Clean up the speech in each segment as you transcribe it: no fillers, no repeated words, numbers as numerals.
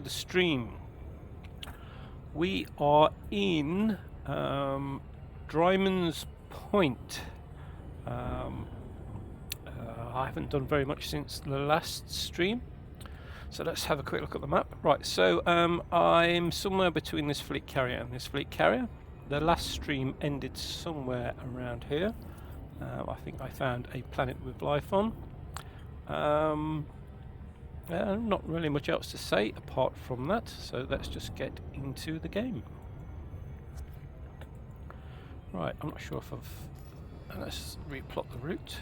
the stream. We are in Dryman's Point. I haven't done very much since the last stream, so let's have a quick look at the map. Right, so I'm somewhere between this fleet carrier and this fleet carrier. The last stream ended somewhere around here. I think I found a planet with life on. Not really much else to say apart from that, so let's just get into the game. Right, I'm not sure if let's replot the route.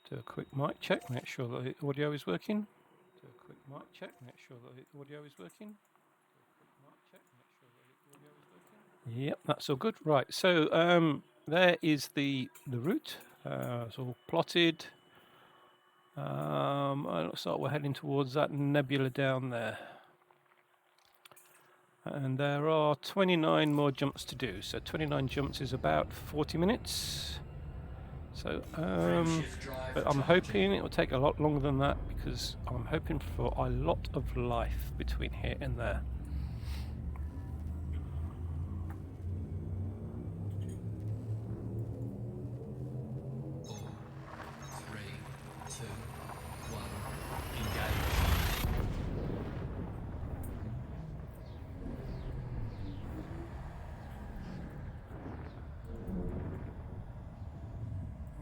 Do a quick mic check, make sure that the audio is working. Do a quick mic check, make sure that the audio is working. Yep, that's all good. Right, so there is the route. It's all plotted. It looks like we're heading towards that nebula down there. And there are 29 more jumps to do. So 29 jumps is about 40 minutes. So, but I'm hoping it will take a lot longer than that because I'm hoping for a lot of life between here and there.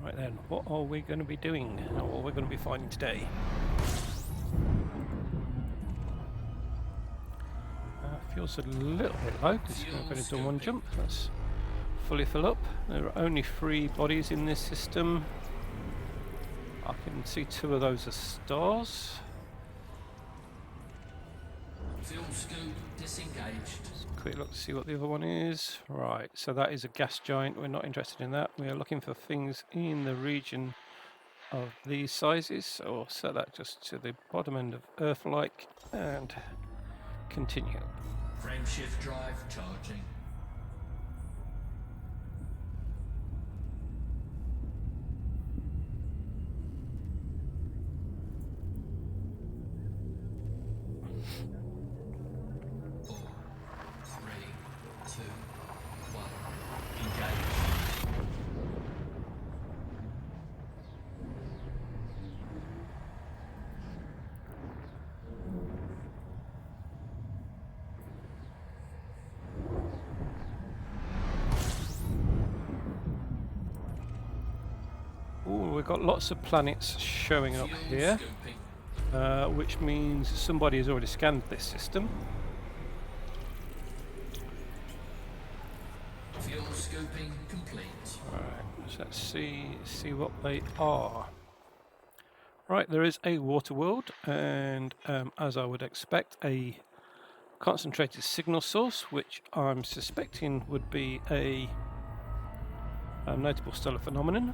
Right then, what are we going to be doing? What are we going to be finding today? Feels a little bit low because I've only done one jump. Let's fully fill up. There are only 3 bodies in this system. I can see 2 of those as stars. Fuel scoop disengaged. Quick look to see what the other one is. Right, so that is a gas giant. We're not interested in that. We are looking for things in the region of these sizes. So I'll set that just to the bottom end of Earth-like and continue. Frameshift drive charging. We've got lots of planets showing up here, which means somebody has already scanned this system. Fuel scooping complete. Alright, so let's see what they are. Right, there is a water world, and as I would expect, a concentrated signal source, which I'm suspecting would be a notable stellar phenomenon,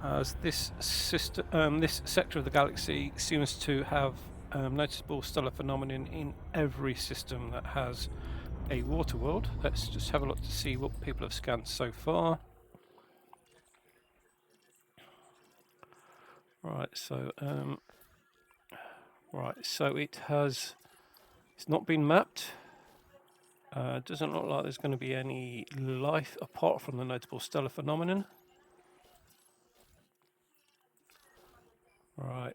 as this system, this sector of the galaxy seems to have noticeable stellar phenomenon in every system that has a water world. Let's just have a look to see what people have scanned so far. Right, so it's not been mapped. It doesn't look like there's going to be any life apart from the notable stellar phenomenon. Right,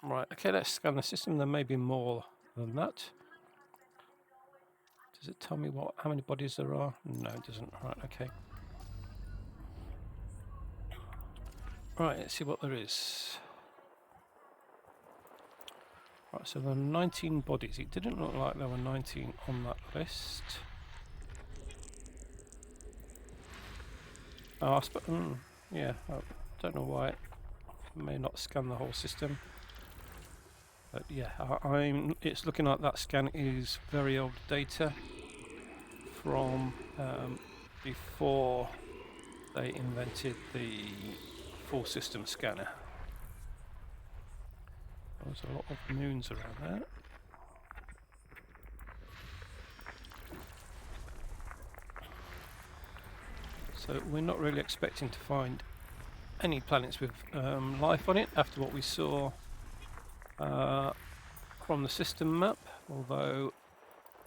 right, okay, let's scan the system. There may be more than that. Does it tell me how many bodies there are? No, it doesn't. Right, okay. Right, let's see what there is. Right, so there are 19 bodies. It didn't look like there were 19 on that list. Oh, yeah, I don't know why it may not scan the whole system. But yeah, it's looking like that scan is very old data from before they invented the full system scanner. There's a lot of moons around there. So we're not really expecting to find any planets with life on it after what we saw from the system map, although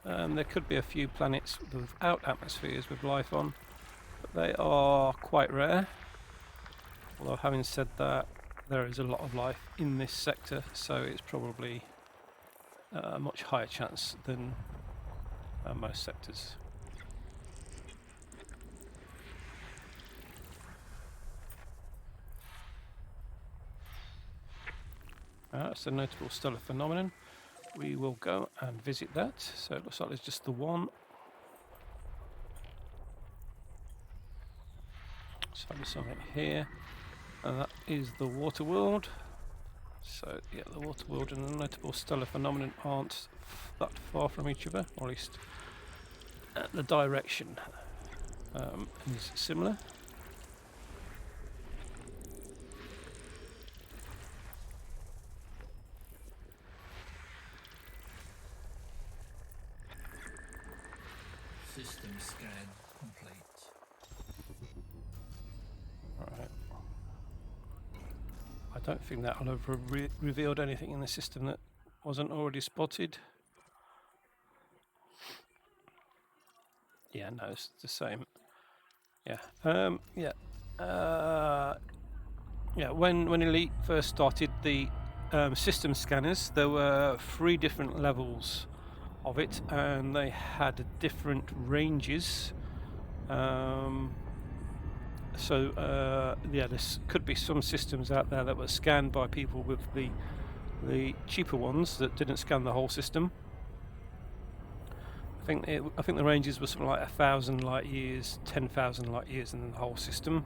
there could be a few planets without atmospheres with life on, but they are quite rare. Although having said that, there is a lot of life in this sector, so it's probably a much higher chance than most sectors. That's a notable stellar phenomenon. We will go and visit that. So it looks like there's just the one. So there's something here, and that is the water world. So yeah, the water world and the notable stellar phenomenon aren't that far from each other, or at least the direction is similar. System scan complete. Alright. I don't think that'll have revealed anything in the system that wasn't already spotted. Yeah, no, it's the same. Yeah. When Elite first started the system scanners, there were 3 different levels of it, and they had different ranges. Yeah, there could be some systems out there that were scanned by people with the cheaper ones that didn't scan the whole system. I think the ranges were something like 1,000 light years, 10,000 light years, and then the whole system.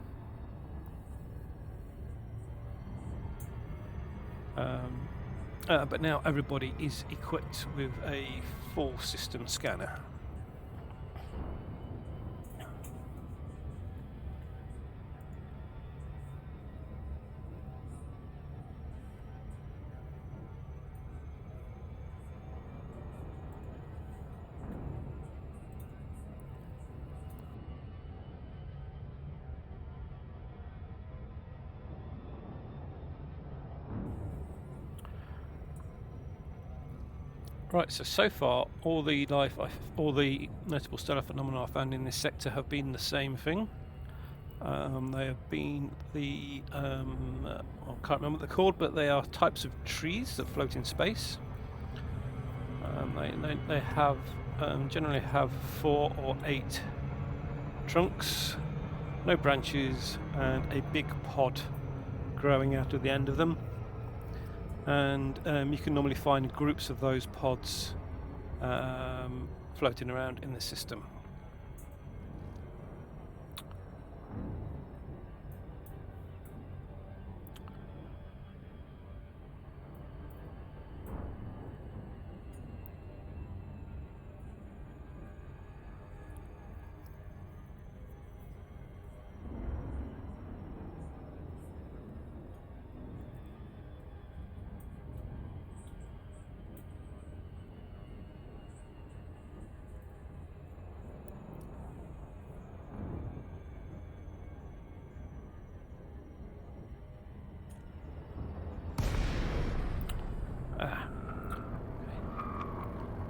But now everybody is equipped with a full system scanner. Right, so far all the notable stellar phenomena I found in this sector have been the same thing. They have been I can't remember what they're called, but they are types of trees that float in space. They have generally have 4 or 8 trunks, no branches, and a big pod growing out of the end of them. And you can normally find groups of those pods floating around in the system.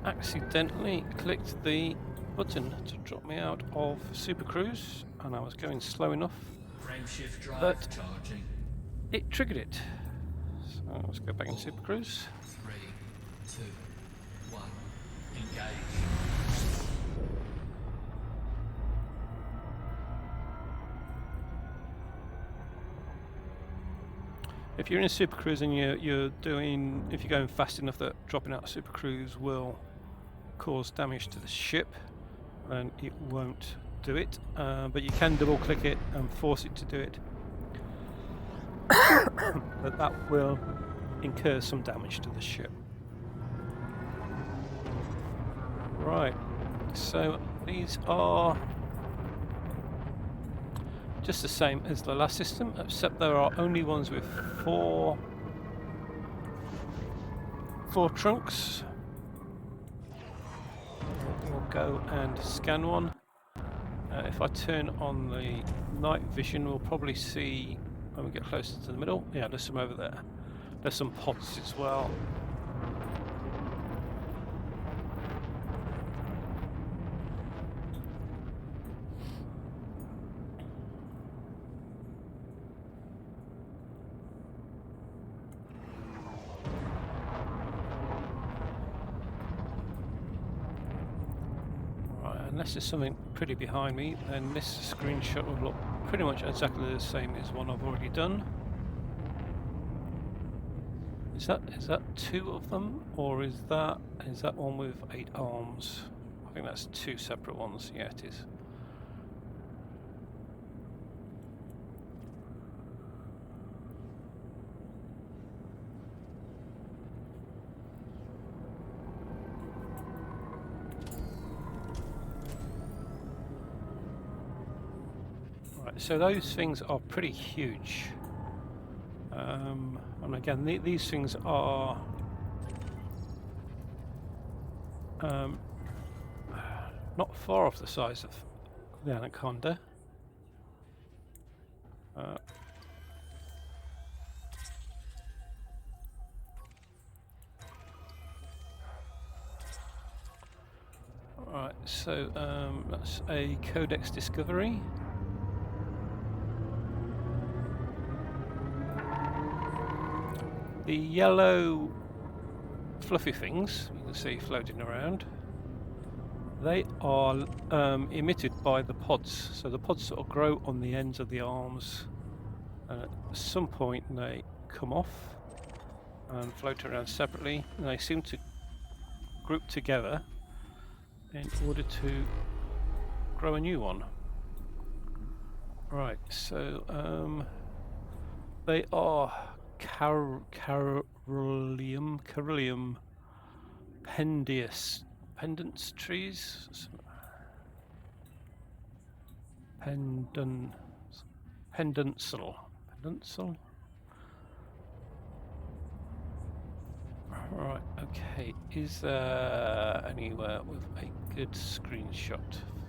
Accidentally clicked the button to drop me out of Super Cruise, and I was going slow enough Frameshift drive that charging. it triggered it. So let's go back in Super Cruise. 3, 2, 1. Engage. If you're in a Super Cruise and if you're going fast enough that dropping out of Super Cruise will cause damage to the ship, then it won't do it, but you can double click it and force it to do it. But that will incur some damage to the ship. Right, so these are just the same as the last system, except there are only ones with four trunks. We'll go and scan one, If I turn on the night vision, we'll probably see when we get closer to the middle. Yeah, there's some over there. There's some pods as well. Unless there's something pretty behind me, then this screenshot will look pretty much exactly the same as one I've already done. Is that 2 of them, or is that one with 8 arms? I think that's 2 separate ones. Yeah, it is. Right, so those things are pretty huge. And again, these things are not far off the size of the anaconda. Right, so that's a codex discovery. The yellow fluffy things you can see floating around, they are emitted by the pods. So the pods sort of grow on the ends of the arms, and at some point they come off and float around separately, and they seem to group together in order to grow a new one. Right, so they are Carylium pendants trees. Pendunsal. Right, okay. Is there anywhere with a good screenshot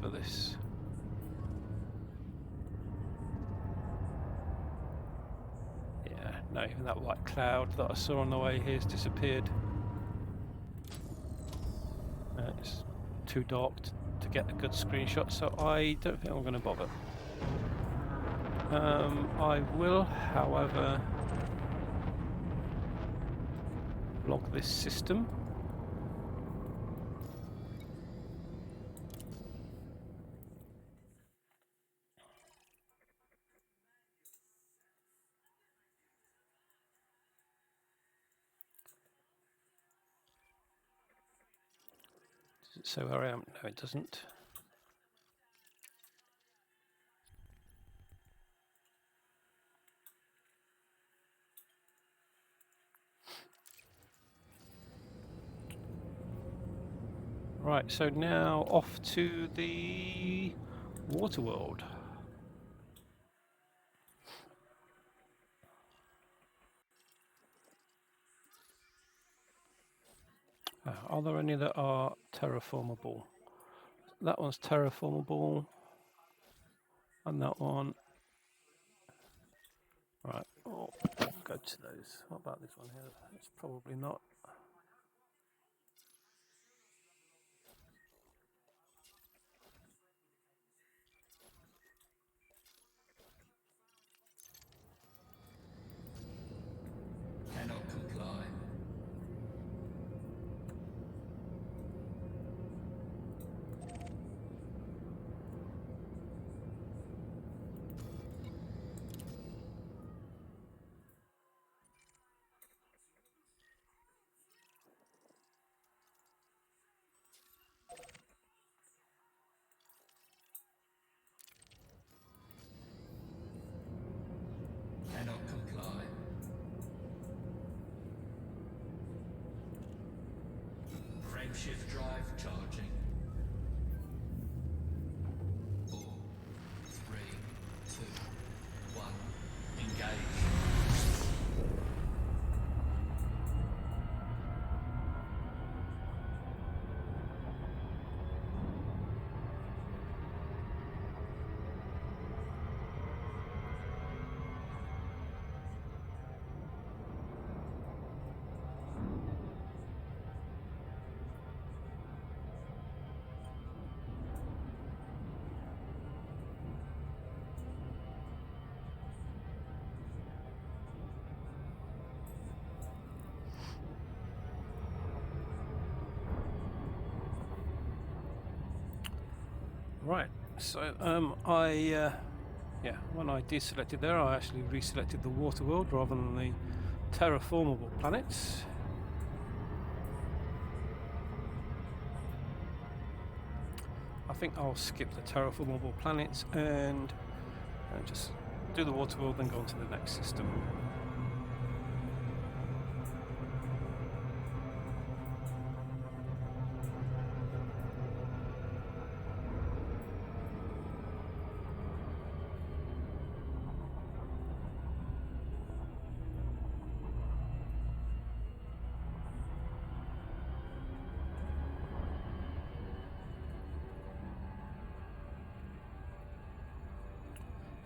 for this? Yeah, no, even that white cloud that I saw on the way here has disappeared. It's too dark to get a good screenshot, so I don't think I'm going to bother. I will, however, log this system. Does it say where I am? No, it doesn't. Right, so now off to the water world. Are there any that are terraformable? That one's terraformable, and that one. Right, oh, go to those. What about this one here? It's probably not. Cannot comply. Cannot comply. Frameshift drive charging. 4, 3, 2, 1. Engage. Right, so yeah, when I deselected there, I actually reselected the water world rather than the terraformable planets. I think I'll skip the terraformable planets and just do the water world, then go on to the next system.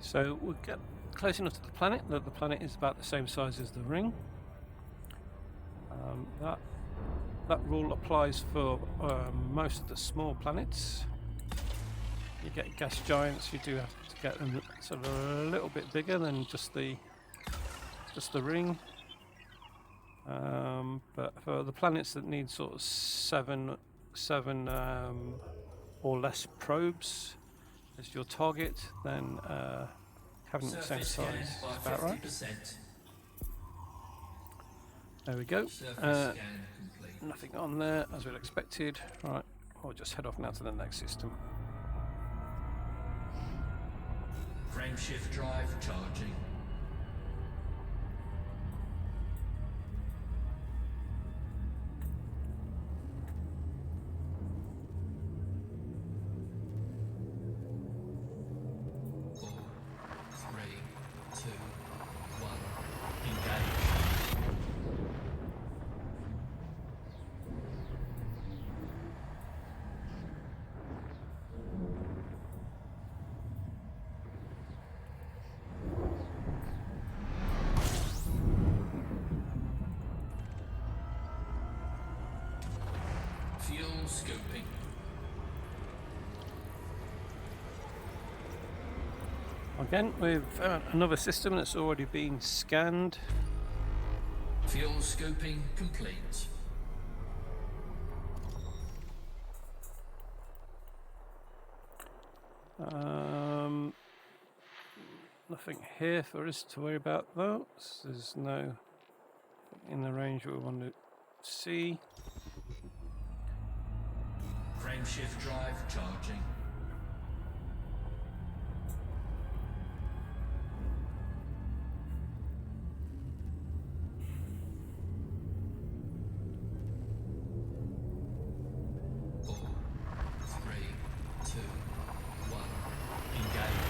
So we'll get close enough to the planet that the planet is about the same size as the ring. That rule applies for most of the small planets. You get gas giants, you do have to get them sort of a little bit bigger than just the ring. But for the planets that need sort of seven or less probes as your target, then having the same Surface size scanned is by about right. 50%. There we go. Surface scan complete. Nothing on there as we'd expected. Right, we'll just head off now to the next system. Frameshift drive charging. Four, three, two, one. Engage. Fuel scoping. Again, we've another system that's already been scanned. Fuel scoping complete. Nothing here for us to worry about though. There's no in the range we want to see. Frameshift drive charging. Four, three, two, one. Engage.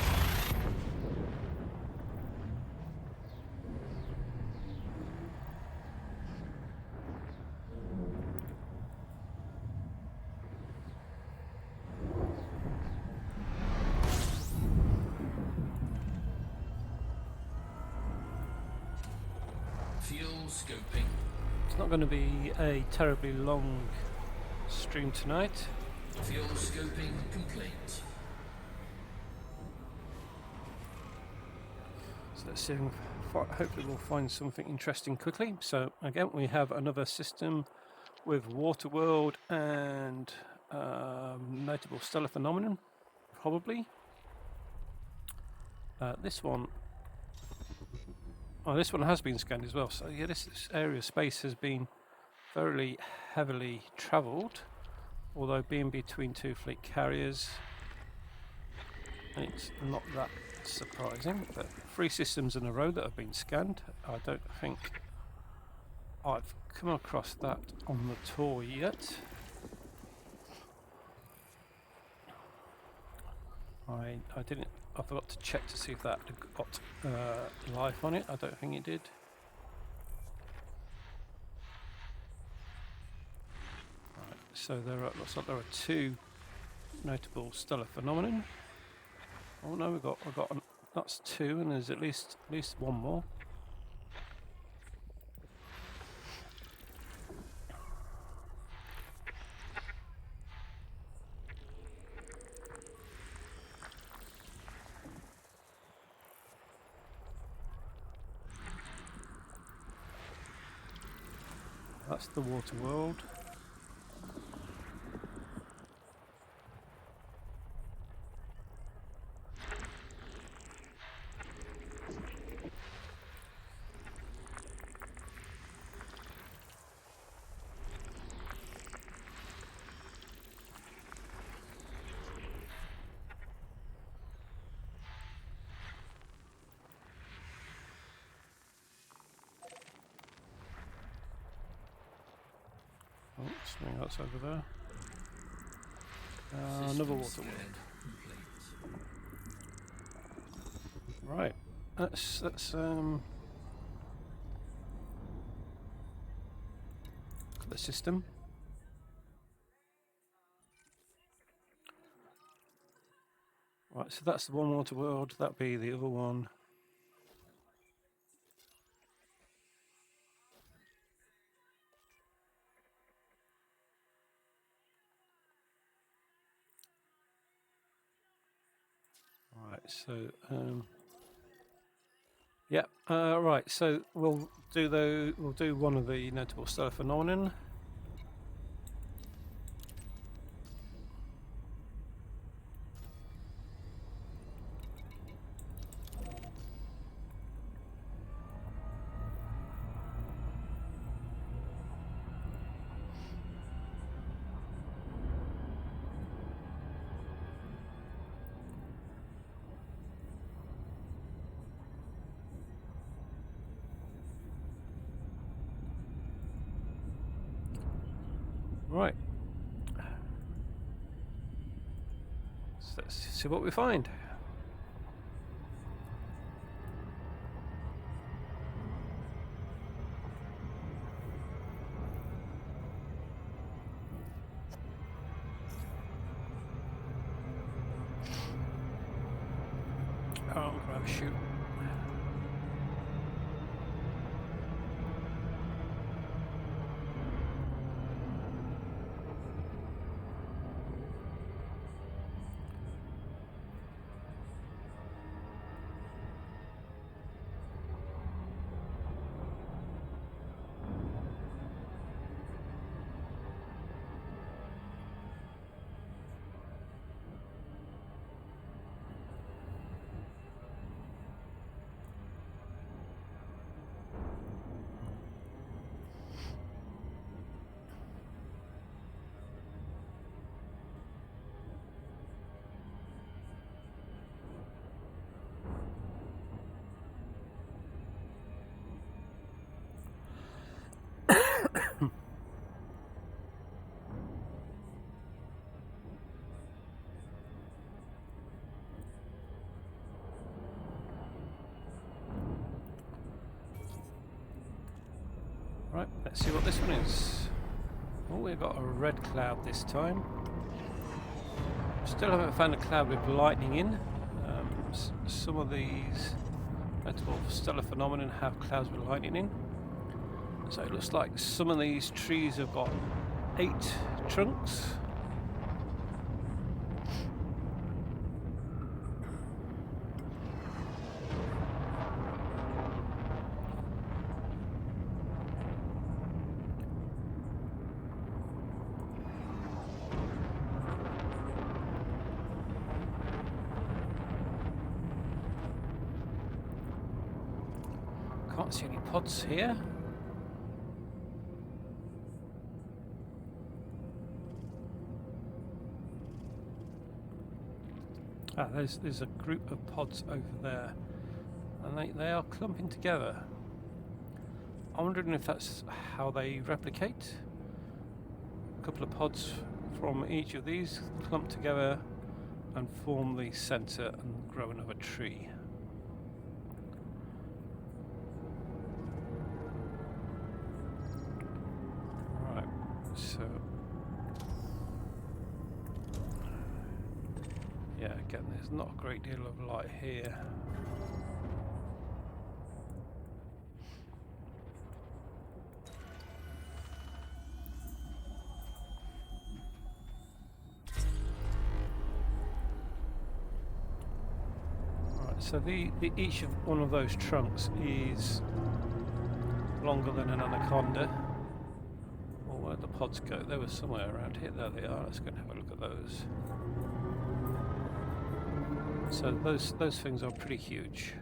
Fuel scoping. It's not going to be a terribly long stream tonight. Fuel scoping complete. So let's see if hopefully we'll find something interesting quickly. So again, we have another system with water world and notable stellar phenomenon, probably. This one has been scanned as well. So yeah, this area of space has been very heavily travelled, although being between two fleet carriers, it's not that surprising. But 3 systems in a row that have been scanned. I don't think I've come across that on the tour yet. I didn't. I forgot to check to see if that got life on it. I don't think it did. Right, so looks like there are 2 notable stellar phenomenon. Oh no, that's 2, and there's at least one more. That's the water world. Something else over there. Another System water scan world. complete. Right. Let's look at the system. Right, so that's the one water world. That'll be the other one. Right, so yeah, right. So we'll do one of the notable stellar phenomenon. Right. So let's see what we find. Oh, I'm gonna have a shoot. Right, let's see what this one is. Oh, we've got a red cloud this time. Still haven't found a cloud with lightning in. Some of these notable stellar phenomenon have clouds with lightning in. So it looks like some of these trees have got 8 trunks. Can't see any pods here. Ah, there's a group of pods over there, and they are clumping together. I'm wondering if that's how they replicate. A couple of pods from each of these clump together and form the centre and grow another tree. Right, so yeah, again, there's not a great deal of light here. Right, so each of one of those trunks is longer than an anaconda. Well, where'd the pods go? They were somewhere around here. There they are. Let's go and have a look at those. So those things are pretty huge.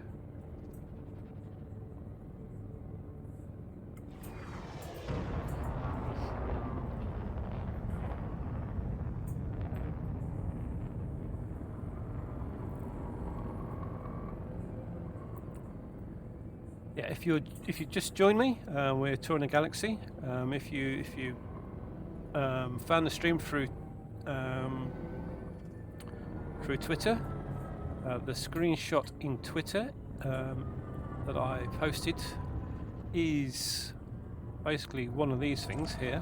Yeah, if you just joined me, we're touring a galaxy. If you found the stream through Twitter. The screenshot in Twitter that I posted is basically one of these things here,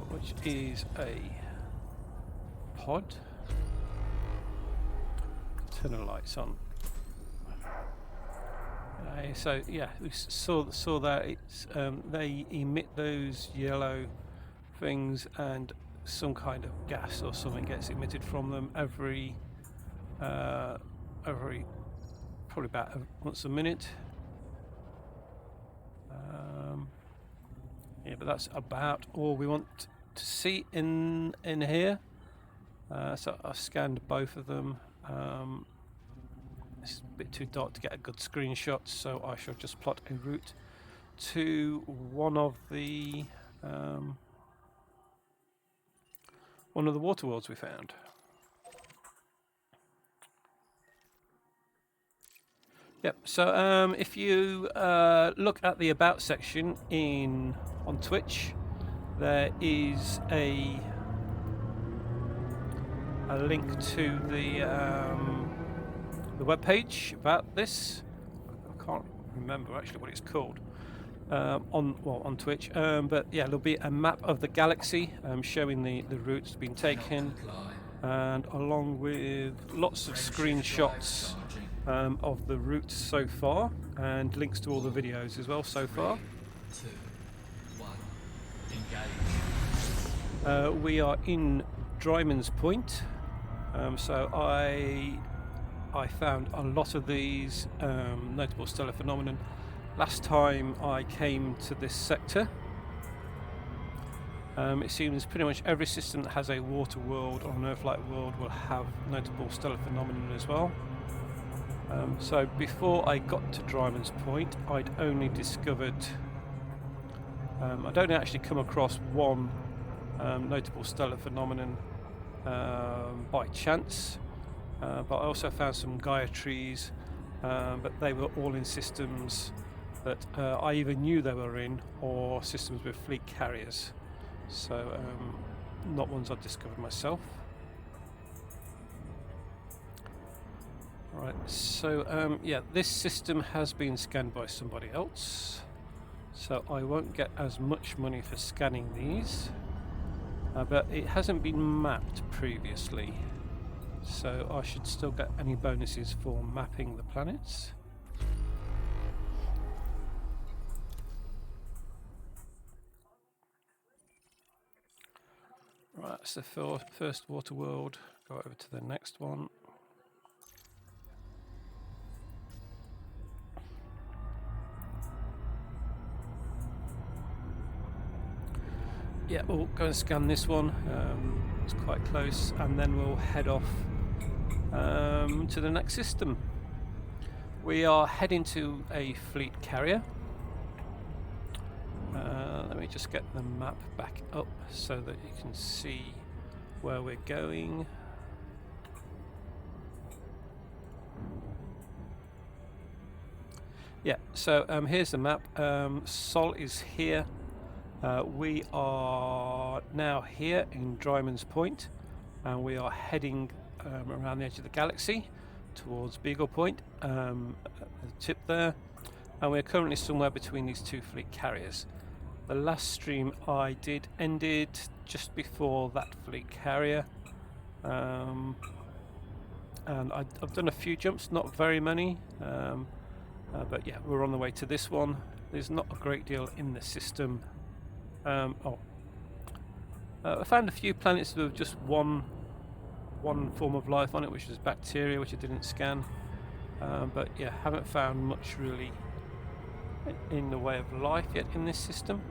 which is a pod. Turn the lights on. So yeah, we saw that it's they emit those yellow things, and some kind of gas or something gets emitted from them every probably about once a minute. Yeah, but that's about all we want to see in here. So I scanned both of them. It's a bit too dark to get a good screenshot, so I shall just plot a route to one of the water worlds we found. Yep. So if you look at the about section on Twitch, there is a link to the web page about this. I can't remember actually what it's called on Twitch, but yeah, there'll be a map of the galaxy showing the routes being taken, and along with lots of screenshots of the routes so far, and links to all the videos as well so far. 3, 2, 1, engage. We are in Dryman's Point, so I found a lot of these notable stellar phenomenon last time I came to this sector. It seems pretty much every system that has a water world or an Earth-like world will have notable stellar phenomenon as well. So before I got to Dryman's Point, I'd only discovered I'd only actually come across one notable stellar phenomenon by chance, but I also found some Gaia trees, but they were all in systems that I either knew they were in, or systems with fleet carriers, so not ones I discovered myself. Right, so yeah, this system has been scanned by somebody else, so I won't get as much money for scanning these, but it hasn't been mapped previously, so I should still get any bonuses for mapping the planets. Right, that's the first water world. Go over to the next one. Yeah, we'll go and scan this one. It's quite close, and then we'll head off to the next system. We are heading to a fleet carrier. Let me just get the map back up so that you can see where we're going. Yeah, so here's the map. Sol is here. We are now here in Dryman's Point, and we are heading around the edge of the galaxy towards Beagle Point, at the tip there, and we're currently somewhere between these two fleet carriers. The last stream I did ended just before that fleet carrier, and I've done a few jumps, not very many, but yeah, we're on the way to this one. There's not a great deal in the system. I found a few planets with just one form of life on it, which is bacteria, which I didn't scan, but yeah, haven't found much really in the way of life yet in this system.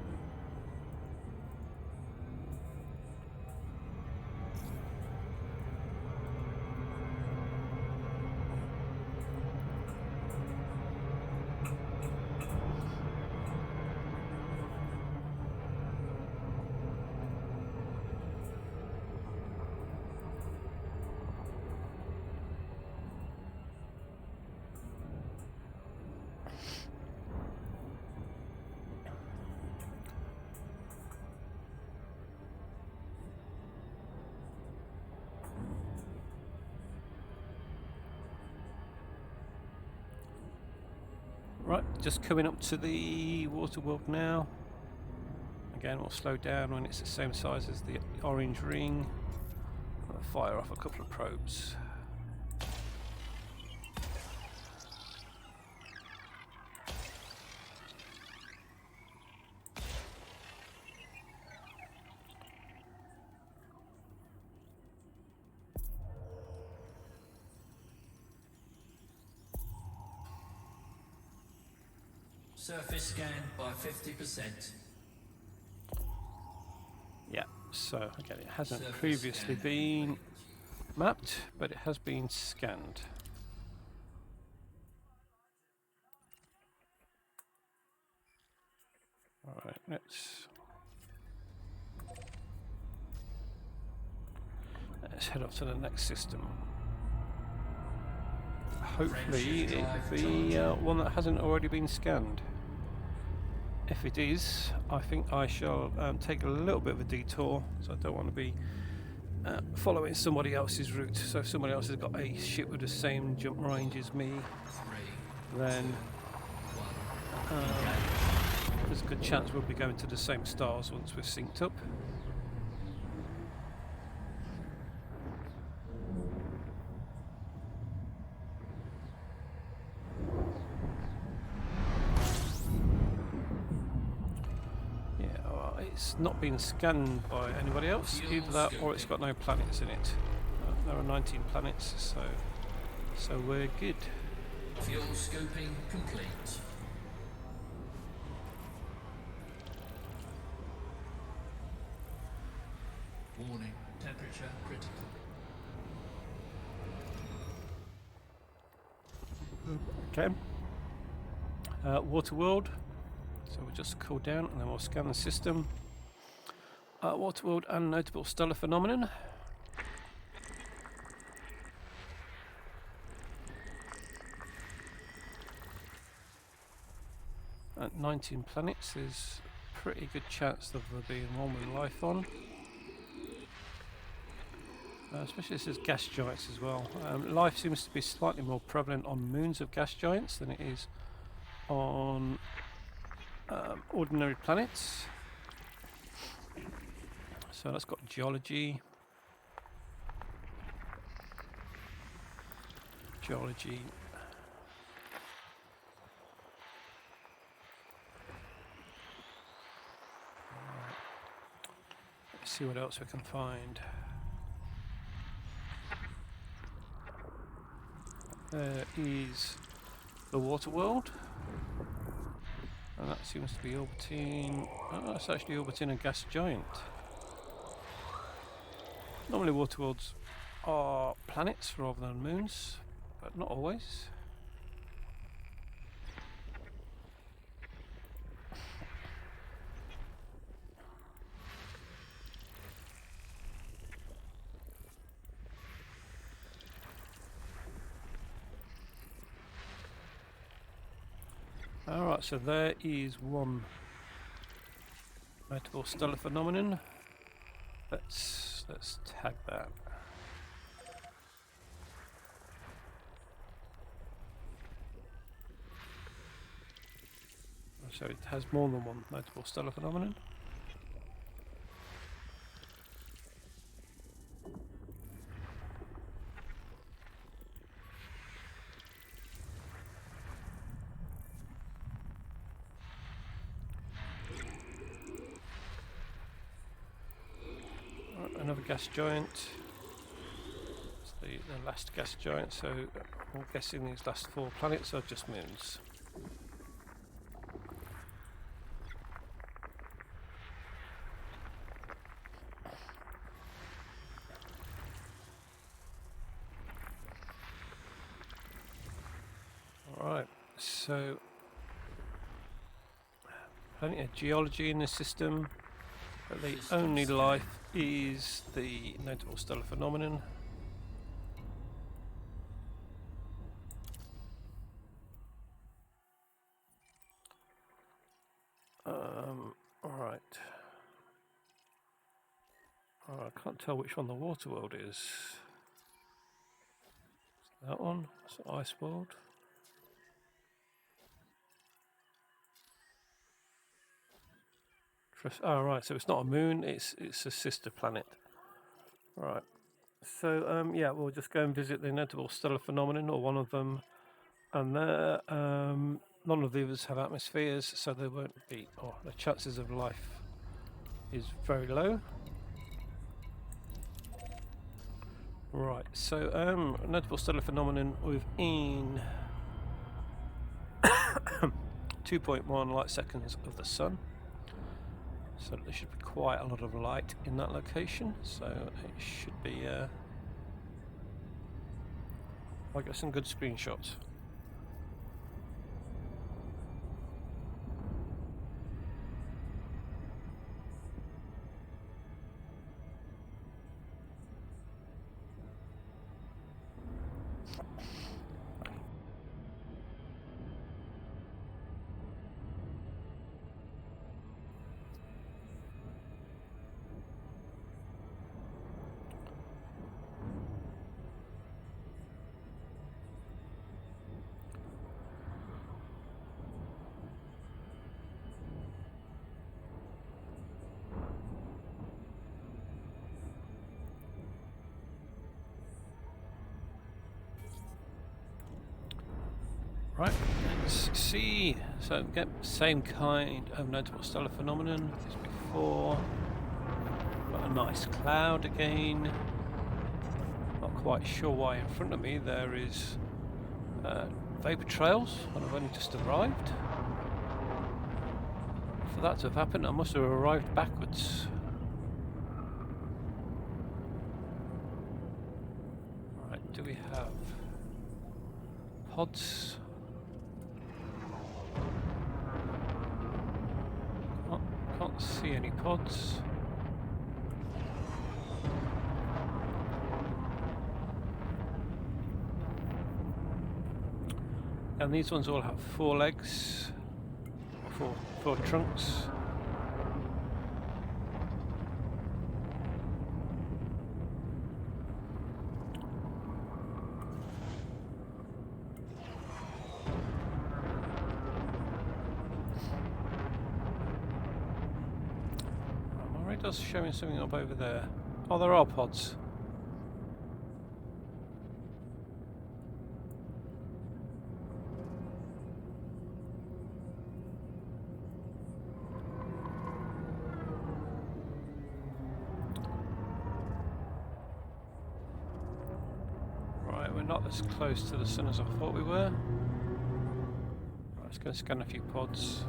Right, just coming up to the water world now. Again, we'll slow down when it's the same size as the orange ring. I'll fire off a couple of probes. Surface scanned by 50%. Yeah, so again, it hasn't Surface previously scan been complete. mapped, but it has been scanned. Alright, let's head off to the next system. Hopefully it will be one that hasn't already been scanned. If it is, I think I shall take a little bit of a detour, so I don't want to be following somebody else's route. So if somebody else has got a ship with the same jump range as me, then there's a good chance we'll be going to the same stars once we're synced up. Yeah, well, it's not been scanned by anybody else, either that or it's got no planets in it. There are 19 planets, so we're good. Fuel scoping complete. Warning, temperature critical. Okay. Water world. So we'll just cool down and then we'll scan the system. Water world and notable stellar phenomenon. At 19 planets, there's a pretty good chance of there being one with life on. Especially as there's gas giants as well. Life seems to be slightly more prevalent on moons of gas giants than it is on ordinary planets. So that's got geology. Geology. Let's see what else we can find. There is the water world. And that seems to be orbiting. Oh, it's actually orbiting a gas giant. Normally water worlds are planets rather than moons, but not always. Alright, so there is one notable stellar phenomenon. Let's tag that. So it has more than one notable stellar phenomenon. Right, another gas giant. It's the last gas giant, so I'm guessing these last 4 planets are just moons. Alright, so plenty of geology in the system, but the only life is the notable stellar phenomenon. Alright. Oh, I can't tell which one the water world is. That one? It's the ice world. Oh, right. So it's not a moon. It's a sister planet. Right. So yeah, we'll just go and visit the inevitable stellar phenomenon, or one of them, and there none of the others have atmospheres, so there won't be, or the chances of life is very low. Right. So inevitable stellar phenomenon within 2.1 light seconds of the sun. So there should be quite a lot of light in that location. So it should be. I'll get some good screenshots. Right, let's see. So get same kind of notable stellar phenomenon as before. Got a nice cloud again. Not quite sure why in front of me there is vapor trails when I've only just arrived. For that to have happened, I must have arrived backwards. Right, do we have pods? Can't see any pods. And these ones all have 4 legs, four trunks. My radar's showing something up over there. Oh, there are pods. Right, we're not as close to the sun as I thought we were. Right, let's go and scan a few pods.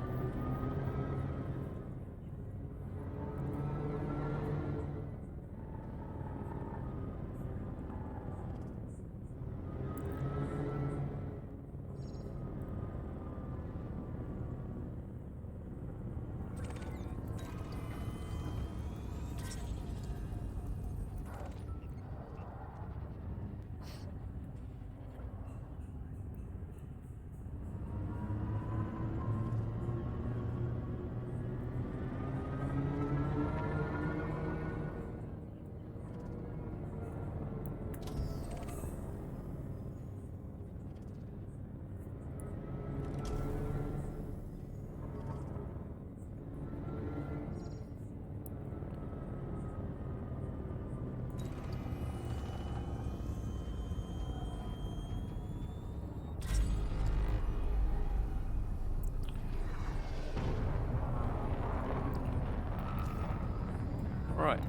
Right,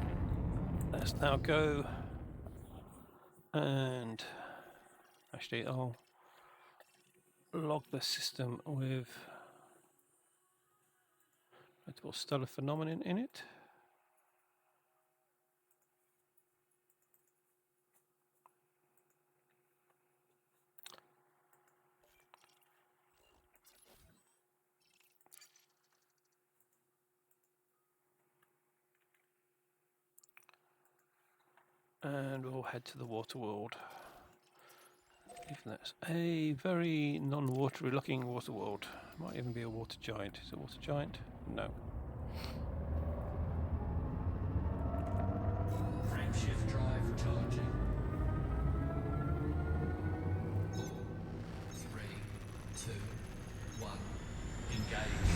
let's now go and actually I'll log the system with notable stellar phenomenon in it. And we'll head to the water world. Even that's a very non-watery looking water world. Might even be a water giant. Is it a water giant? No. Frameshift drive charging. 4, 3, 2, 1. Engage.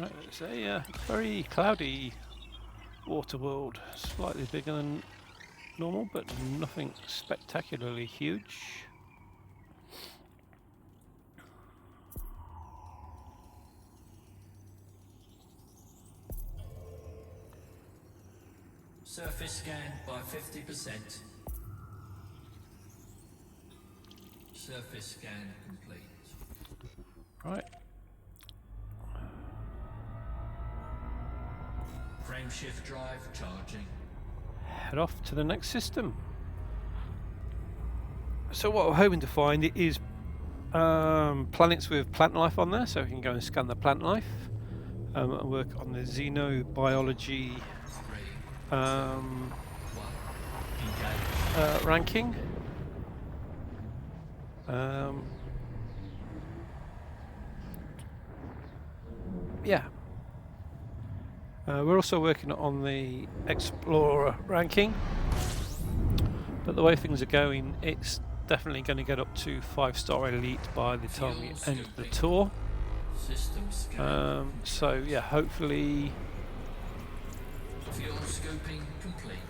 Right, it's a very cloudy water world, slightly bigger than normal, but nothing spectacularly huge. Surface scan by 50%. Surface scan complete. Right, Frameshift drive charging. head off to the next system. So what we're hoping to find is planets with plant life on there, so we can go and scan the plant life and work on the xenobiology 3, 2, 1. Engage. ranking. Yeah. We're also working on the Explorer ranking, but the way things are going, it's definitely going to get up to 5-star elite by the time we end the tour. System scan. So yeah, hopefully Fuel scoping complete.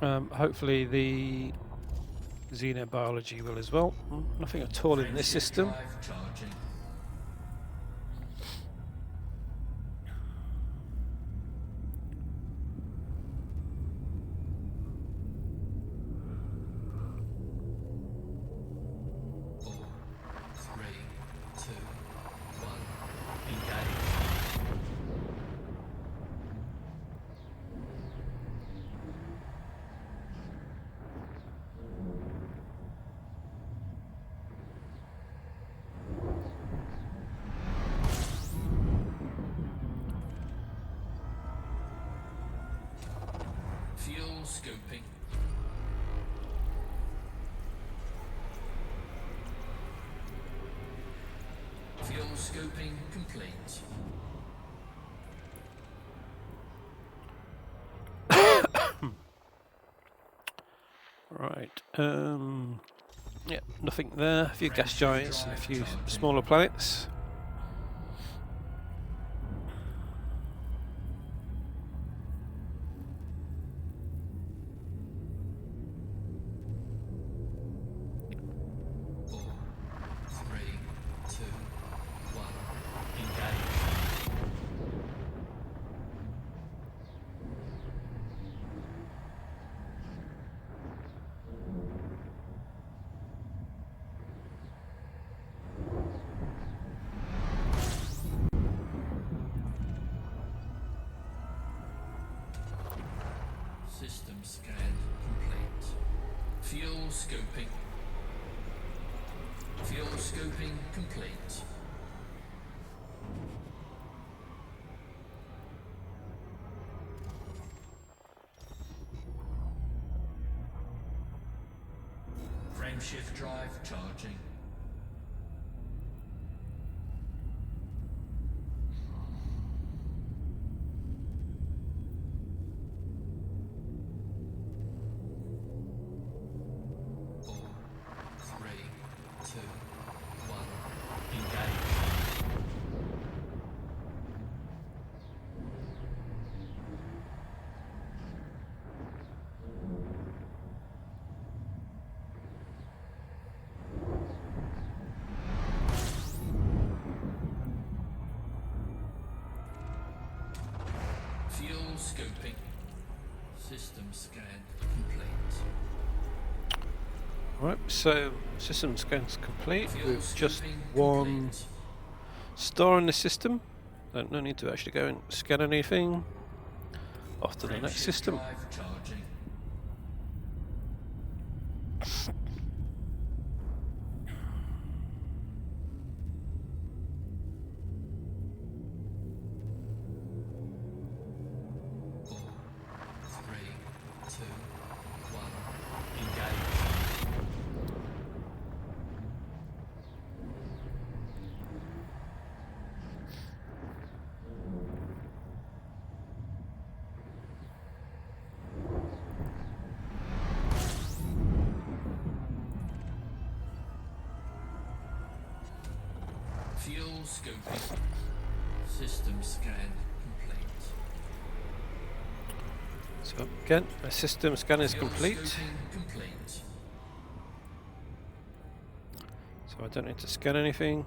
hopefully the xenobiology will as well. Nothing at all in this system. Drive charging. Four, three, two, one. Engage. Fuel scoping. Fuel scoping complete. Right. Yeah, nothing there. A few gas giants and a few smaller planets. Four, three, two, one. Engage. System scan complete. Fuel scoping. Fuel scoping complete. Frameshift drive charging. Four, three, two, one. Engage. Fuel scoping. System scan complete. Right, so system scan's complete Fuel with just scoping one complete. star in the system. No need to actually go and scan anything. Off to the next Frameshift system. drive charging. Four, three, two, one. Engage. scoping. System scan complete. So again, a system scan is Fuel complete. scoping complete. So I don't need to scan anything.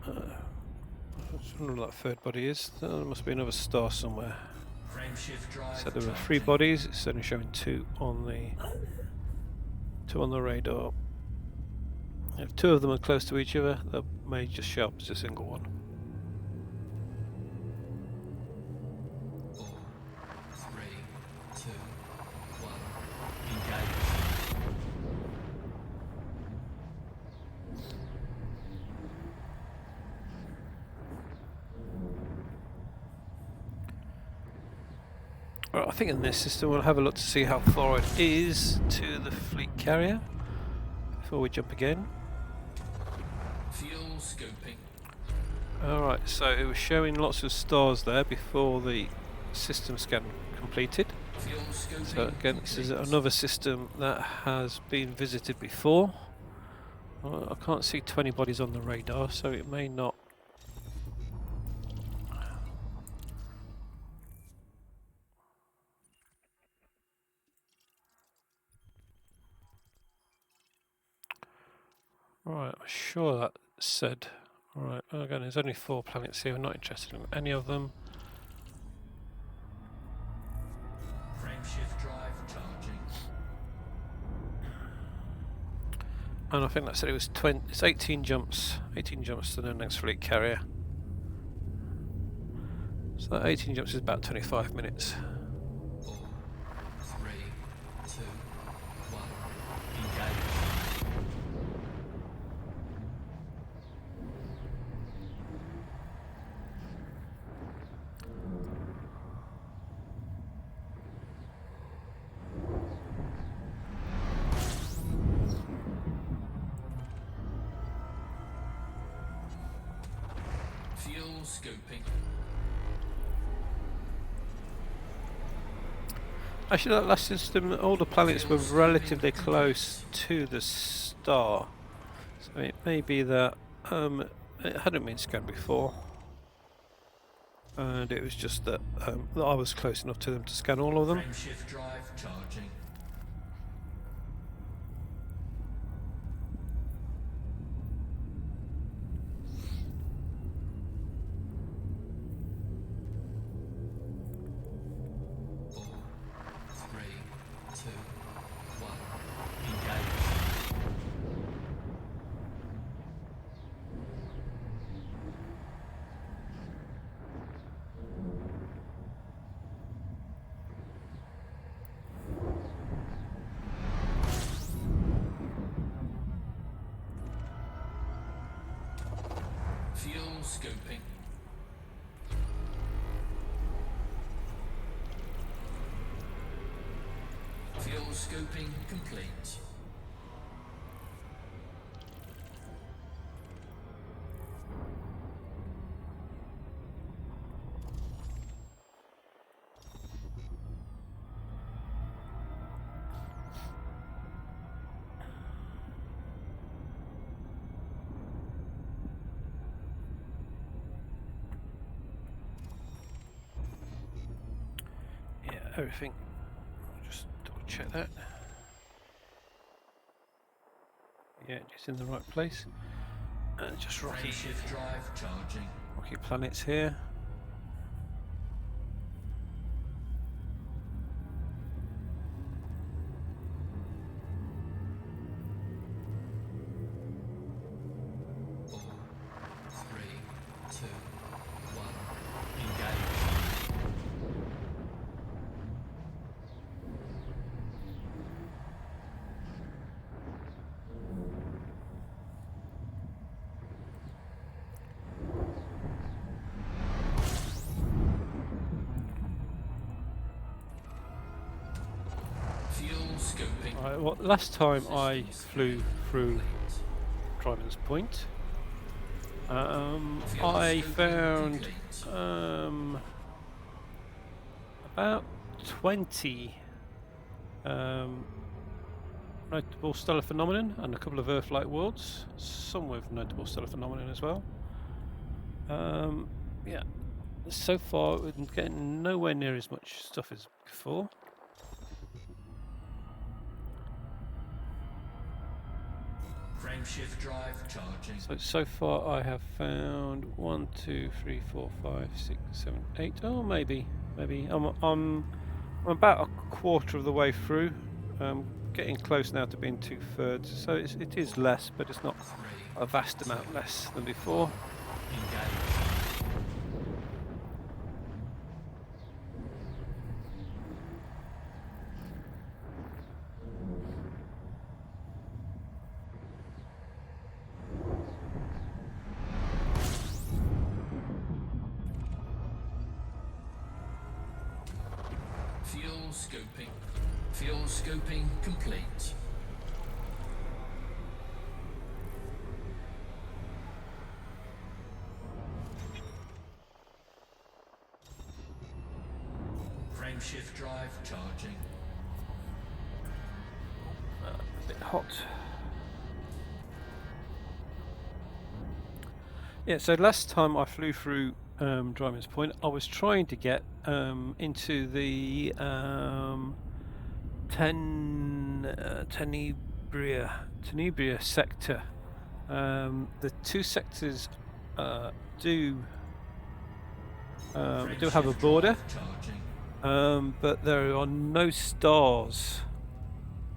I don't know what that third body is. There must be another star somewhere. Frameshift drive. So there were 3 charging. bodies. It's only showing 2 on the radar. If 2 of them are close to each other, they may just show up as a single one. 4, 3, 2, 1. Engage. Right, I think in this system we'll have a look to see how far it is to the fleet carrier before we jump again. Fuel scoping. Alright, so it was showing lots of stars there before the system scan completed. Fuel scoping. So again, this is complete. another system that has been visited before. I can't see 20 bodies on the radar, so it may not. Right, I'm sure that said. Alright, again, there's only 4 planets here. I'm not interested in any of them. Frameshift drive charging. And I think that said it was 20. It's 18 jumps. 18 jumps to the next fleet carrier. So that 18 jumps is about 25 minutes. 4, 3, 2, 1. Engage. Fuel scoping. Actually, that last system, all the planets were relatively close to the star. So it may be that it hadn't been scanned before. And it was just that, that I was close enough to them to scan all of them. Frameshift drive charging. Four, 3, 2, 1. Engage. Fuel scoping. Fuel scoping complete. Yeah, everything. Just double check that. Yeah, it's in the right place. And just rocky Frameshift drive charging. planets here. Four, 3, 2, 1. Engage. Fuel scoping. Right, well, last time I Systems flew through complete. Dryman's Point, Fuel I scoping found complete. about 20 notable stellar phenomenon and a couple of Earth-like worlds, some with notable stellar phenomenon as well. Yeah, so far we're getting nowhere near as much stuff as before. Frameshift drive charging. So far I have found 1, 2, 3, 4, 5, 6, 7, 8. Oh, maybe I'm about a quarter of the way through. Getting close now to being 2/3. So it is less, but it's not 3, a vast amount less than before. engage. Fuel scoping. Fuel scoping complete. Frameshift drive charging. A bit hot. Yeah, so last time I flew through Dryman's Point, I was trying to get into the Tenebria sector. The two sectors do have a border, but there are no stars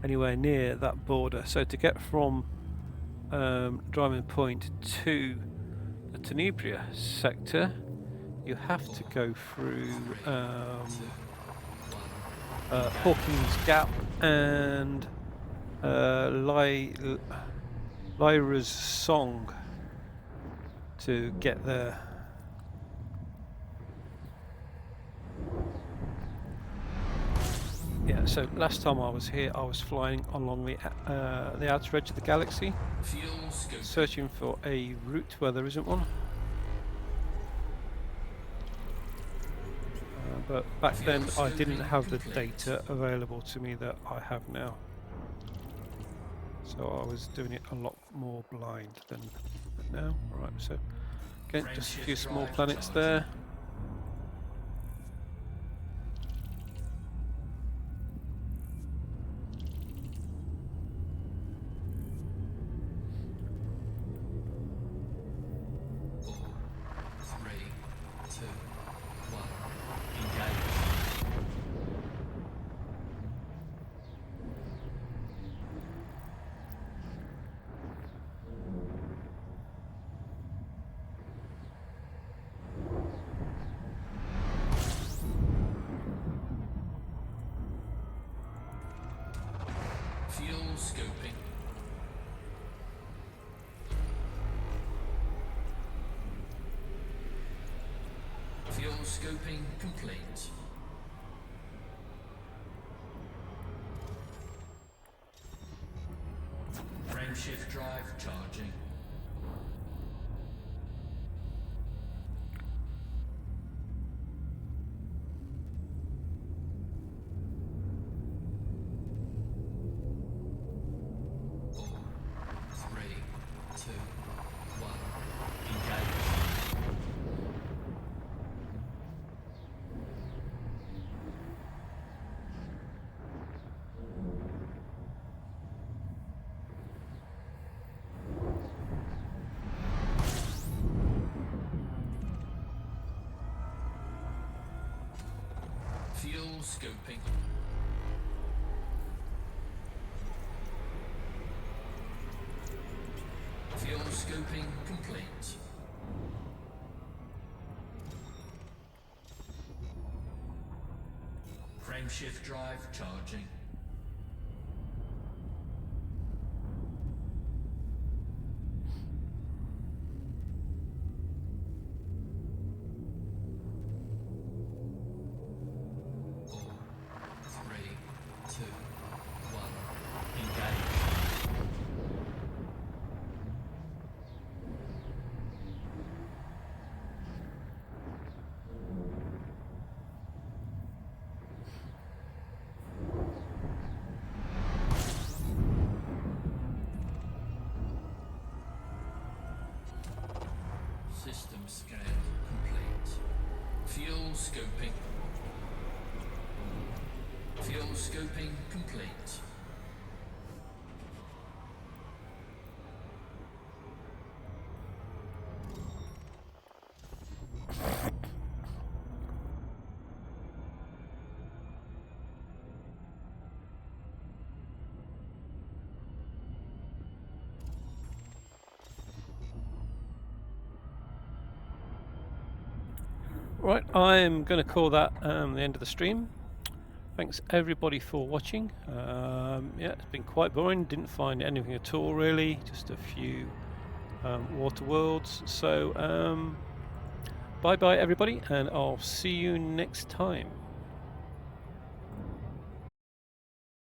anywhere near that border. So to get from Dryman Point to the Tenebria sector, you have to go through Hawkins Gap and Lyra's Song to get there. Yeah, so last time I was here, I was flying along the outer edge of the galaxy, searching for a route where there isn't one. But back then I didn't have the data available to me that I have now. So I was doing it a lot more blind than now. Right, so again, just a few small planets there. Fuel scoping. Fuel scoping complete. Frameshift drive charging. Fuel scoping. Fuel scoping complete. Frameshift drive charging. System scan complete. Fuel scoping. Fuel scoping complete. Right, I'm going to call that the end of the stream. Thanks everybody for watching. Yeah, it's been quite boring. Didn't find anything at all really. Just a few water worlds. So bye bye everybody, and I'll see you next time.